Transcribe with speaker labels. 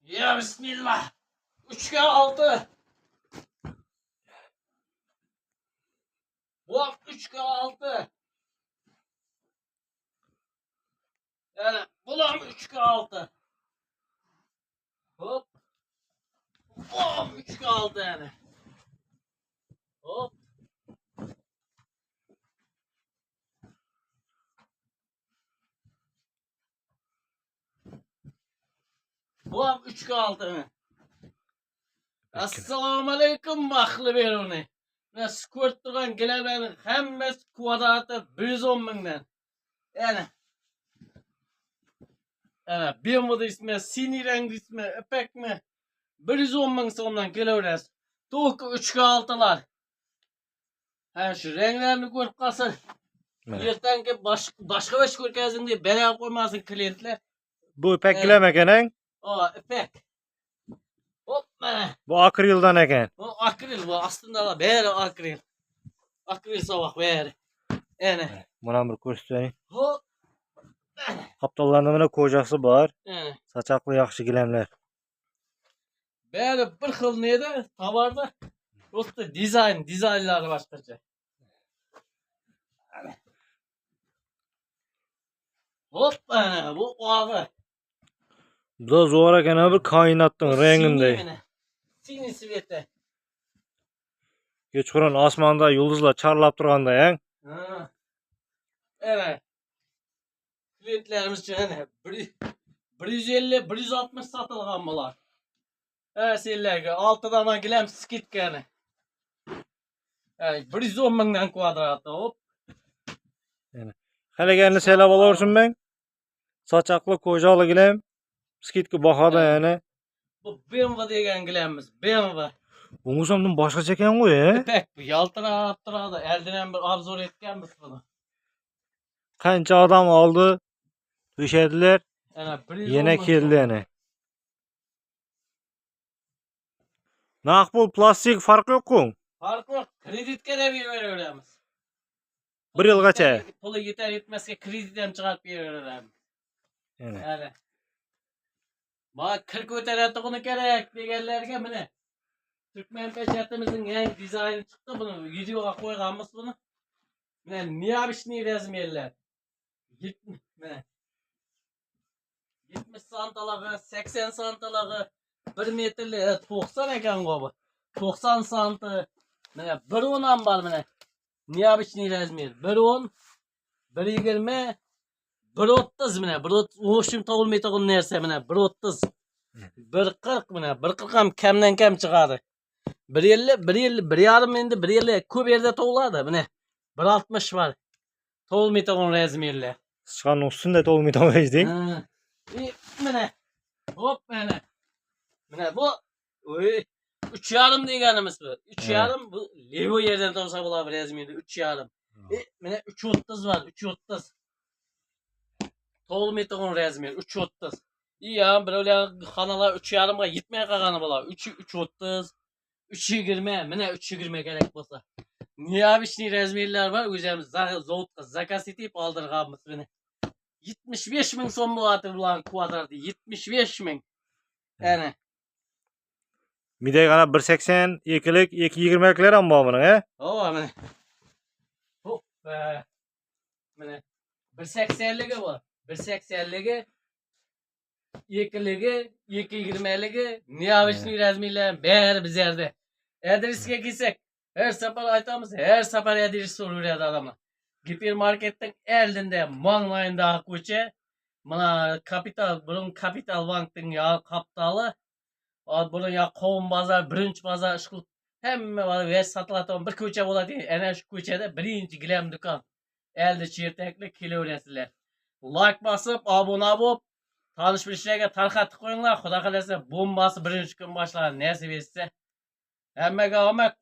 Speaker 1: Ya bismillah. 3'e 6. Bu 3'e 6. Yani bulam 3'e 6. Hop. Bom 3'e 6 yani. Hop. Bulam 3'e 6 mı? Assalamu alaikum mahlı beroni. Nasıl kurt durgan gelemenin hemmesi kvadratı 110 binden. Yani. Yani bir moda ismi, sini rengi ismi, epek mi? 110 bin sonundan geliyoruz. Doğuk 3'e 6'lar. Ha şu renklerini görüp kalsın. Ertanki başka bir görkezin diye bela koymasın klientler.
Speaker 2: Bu ipeklemek enen.
Speaker 1: O ipek. Hop bana.
Speaker 2: Bu akrildan eken.
Speaker 1: O akril bu aslında da beri akril. Akril sabah beri. Yani.
Speaker 2: Buna bir göstereyim.
Speaker 1: Hop.
Speaker 2: Kaptallarında bana kocası var.
Speaker 1: Yani.
Speaker 2: Saçaklı yakşı gilemler.
Speaker 1: Beri bir xil neydi? Tavarda. Yoksa dizaynları başkaca. Hop bana bu abi.
Speaker 2: Bu da zor eken bir kaynattın renginde.
Speaker 1: Sini svete.
Speaker 2: Geç kuran asmanda yıldızla çarlap durganda yan.
Speaker 1: Ha. Evet. Klientlerimiz için hani 150-160 satılgan bunlar. Her şeylerge 6 tane gilem skit yani. Yani 110 binden kvadratı hop.
Speaker 2: Hele gelini selam olursun ben. Saçaklı kocalı gilem. Skitki bakada yani.
Speaker 1: Bu BMW degen gilemiz. BMW.
Speaker 2: Bu musamdın başka çeken koy ya.
Speaker 1: Pek bu yaltıra da eldiren bir abzor etkenmiz bunu.
Speaker 2: Kança adam aldı. Düşediler.
Speaker 1: Yani 110
Speaker 2: Yine
Speaker 1: bin
Speaker 2: kirli yani. Nakbul plastik fark yok ku.
Speaker 1: Fark yok. Kreditke de bir veriyoruz.
Speaker 2: Bir yıl kaça?
Speaker 1: Pulu yeter yetmezse krediden çıkarıp veriyoruz. Yani. Bana 40 öterettiğini gerek degenlerge mine. Türkmen peşetimizin en dizaynı çıktı bunu. Videoya koyganmız bunu. Mine niyabişni rezmiyerler. 70 santalığı, 80 santalığı, 1 metreli 90 eken bu. 90 santı. Mine 1.10'dan var mine. Niyabişni rezmiyer. 1.10, 1.20, 1.30 mine. 1.30 tavul metakun nerse mine. 1.30. 1.40 mine. 1.40 ham kemden kem çıkardı. 1.50 endi 1.50 ko'p yerda tug'iladi mine 1.60 var. Tug'ilmaydigan razmerlar.
Speaker 2: Sıçkanın üstünde dolmaydamayız
Speaker 1: Mine. Hop mine. Mine bu 3.5 deganimiz bu. 3.5 bu levo yerdan tug'sa bo'ladi razmerda 3.5. Mine 3.30 var. 3.30. Tug'ilmaydigan razmer 3.30. Ya birovlar xonalar 3.5 ga yetmay qolgani bo'ladi. 3.30 3.20 mine 3.20 gerek bo'lsa. Niyabishni razmerlar var. O'zimiz zavodga zakaz etib oldirganmiz buni. 75 bin so'm bo'lyapti bularning kvadratı. 75 bin. Yani.
Speaker 2: Midey gana 1.80 2'lik 2.20'likler ham bor buning he?
Speaker 1: O mine. Hop. Mine 1.80'ligi bor. 1.80'ligi 2'ligi 2.20'ligi niyabishni razmerlar bari biz yerde. Adresga kelsak her safar aytamiz, her safar adres so'raydi adamlar. Gipermarketning eldinde manglayındagi ko'cha, mana Kapital Bankning ya kapitalı, bunun ya Qovun bozor, birinchi bozor ishqil hamma bor ves sotiladigan bir ko'cha bo'ladi. Ana shu ko'chada birinchi gilam do'kon. Elde chertakli kelaverasizlar. Like bosib, obuna bo'lib, tanish bilishlarga tarqatib qo'yinglar. Xudo xolasa bombasi birinchi kun boshlanadi. Nasib etsa. Hammaga omad.